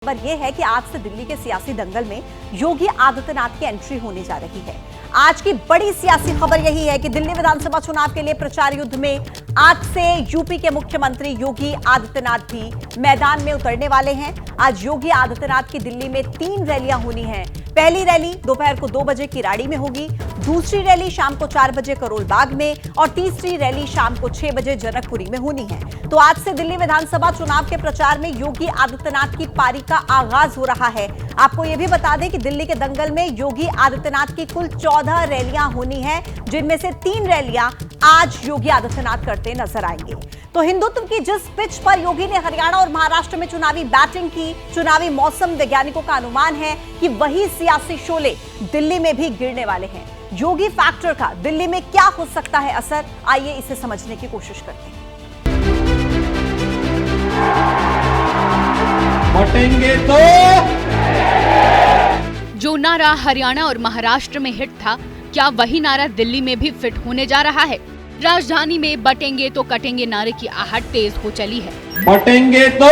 खबर यह है कि आज से दिल्ली के सियासी दंगल में योगी आदित्यनाथ की एंट्री होने जा रही है। आज की बड़ी सियासी खबर यही है कि दिल्ली विधानसभा चुनाव के लिए प्रचार युद्ध में आज से यूपी के मुख्यमंत्री योगी आदित्यनाथ भी मैदान में उतरने वाले हैं। आज योगी आदित्यनाथ की दिल्ली में 3 रैलियां होनी हैं। पहली रैली दोपहर को 2 बजे किराड़ी में होगी, दूसरी रैली शाम को 4 बजे करोल बाग में और तीसरी रैली शाम को 6 बजे जनकपुरी में होनी है। तो आज से दिल्ली विधानसभा चुनाव के प्रचार में योगी आदित्यनाथ की पारी का आगाज हो रहा है। आपको यह भी बता दें कि दिल्ली के दंगल में योगी आदित्यनाथ की कुल 14 रैलियां होनी है, जिनमें से 3 रैलियां आज योगी आदित्यनाथ करते नजर आएंगे। तो हिंदुत्व की जिस पिच पर योगी ने हरियाणा और महाराष्ट्र में चुनावी बैटिंग की, चुनावी मौसम वैज्ञानिकों का अनुमान है कि वही सियासी शोले दिल्ली में भी गिरने वाले हैं। योगी फैक्टर का दिल्ली में क्या हो सकता है असर, आइए इसे समझने की कोशिश करते हैं। बटेंगे तो जो नारा हरियाणा और महाराष्ट्र में हिट था, क्या वही नारा दिल्ली में भी फिट होने जा रहा है? राजधानी में बटेंगे तो कटेंगे नारे की आहट तेज हो चली है। बटेंगे तो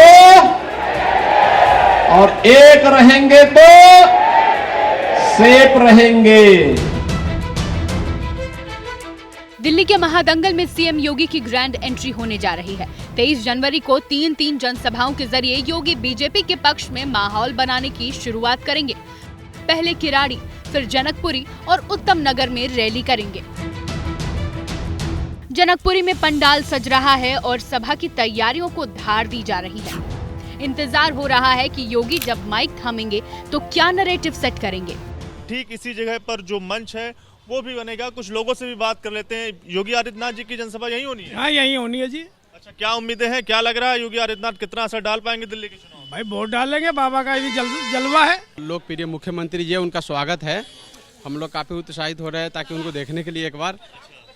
और एक रहेंगे तो सेफ रहेंगे। दिल्ली के महादंगल में सीएम योगी की ग्रैंड एंट्री होने जा रही है। 23 जनवरी को 3 जनसभाओं के जरिए योगी बीजेपी के पक्ष में माहौल बनाने की शुरुआत करेंगे। पहले किराड़ी, फिर जनकपुरी और उत्तम नगर में रैली करेंगे। जनकपुरी में पंडाल सज रहा है और सभा की तैयारियों को धार दी जा रही है। इंतजार हो रहा है कि योगी जब माइक थामेंगे तो क्या नैरेटिव सेट करेंगे। ठीक इसी जगह पर जो मंच है वो भी बनेगा। कुछ लोगों से भी बात कर लेते हैं। योगी आदित्यनाथ जी की जनसभा यही होनी है? हाँ, यही होनी है जी। अच्छा, क्या उम्मीदें हैं, क्या लग रहा है योगी आदित्यनाथ कितना असर डाल पाएंगे दिल्ली के चुनाव? भाई वोट डालेंगे, बाबा का ये जलवा है। लोकप्रिय मुख्यमंत्री जी, उनका स्वागत है। हम लोग काफी उत्साहित हो रहे हैं ताकि उनको देखने के लिए एक बार,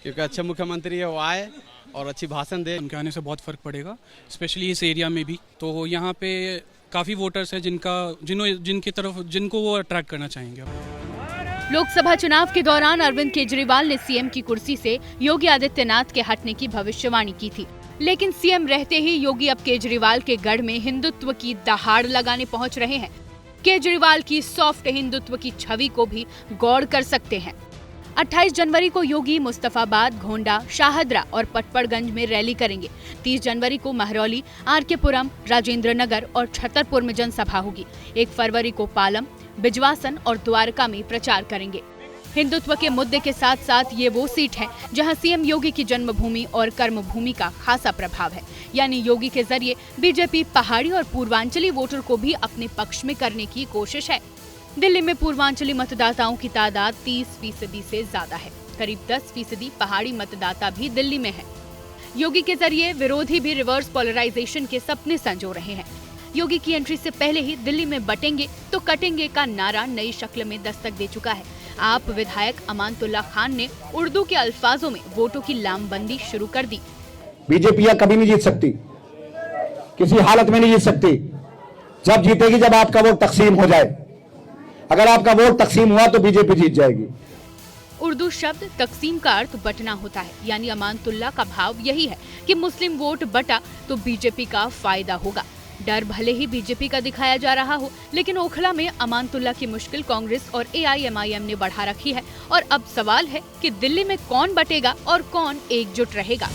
क्योंकि अच्छे मुख्यमंत्री है, वो आए और अच्छी भाषण दे। उनके आने से बहुत फर्क पड़ेगा, स्पेशली इस एरिया में भी। तो यहाँ पे काफी वोटर्स है जिनको वो अट्रैक्ट करना चाहेंगे। लोकसभा चुनाव के दौरान अरविंद केजरीवाल ने सीएम की कुर्सी से योगी आदित्यनाथ के हटने की भविष्यवाणी की थी, लेकिन सीएम रहते ही योगी अब केजरीवाल के गढ़ में हिंदुत्व की दहाड़ लगाने पहुंच रहे हैं। केजरीवाल की सॉफ्ट हिंदुत्व की छवि को भी गौड़ कर सकते हैं। 28 जनवरी को योगी मुस्तफाबाद, गोंडा, शाहदरा और पटपड़गंज में रैली करेंगे। 30 जनवरी को महरौली, आरके पुरम, राजेंद्र नगर और छतरपुर में जनसभा होगी। 1 फरवरी को पालम, बिजवासन और द्वारका में प्रचार करेंगे। हिंदुत्व के मुद्दे के साथ साथ ये वो सीट है जहां सीएम योगी की जन्मभूमि और कर्मभूमि का खासा प्रभाव है। यानी योगी के जरिए बीजेपी पहाड़ी और पूर्वांचली वोटर को भी अपने पक्ष में करने की कोशिश है। दिल्ली में पूर्वांचली मतदाताओं की तादाद 30% से ज्यादा है। करीब 10% पहाड़ी मतदाता भी दिल्ली में है। योगी के जरिए विरोधी भी रिवर्स पोलराइजेशन के सपने संजो रहे हैं। योगी की एंट्री से पहले ही दिल्ली में बटेंगे तो कटेंगे का नारा नई शक्ल में दस्तक दे चुका है। आप विधायक अमानतुल्ला खान ने उर्दू के अल्फाजों में वोटों की लामबंदी शुरू कर दी। बीजेपी कभी नहीं जीत सकती, किसी हालत में नहीं जीत सकती। जब जीतेगी जब आपका वोट तकसीम हो जाए। अगर आपका वोट तकसीम हुआ तो बीजेपी जीत जाएगी। उर्दू शब्द तकसीम का अर्थ बटना होता है, यानी अमानतुल्ला का भाव यही है कि मुस्लिम वोट बटा तो बीजेपी का फायदा होगा। डर भले ही बीजेपी का दिखाया जा रहा हो, लेकिन ओखला में अमानतुल्ला की मुश्किल कांग्रेस और AIMIM ने बढ़ा रखी है। और अब सवाल है कि दिल्ली में कौन बटेगा और कौन एकजुट रहेगा।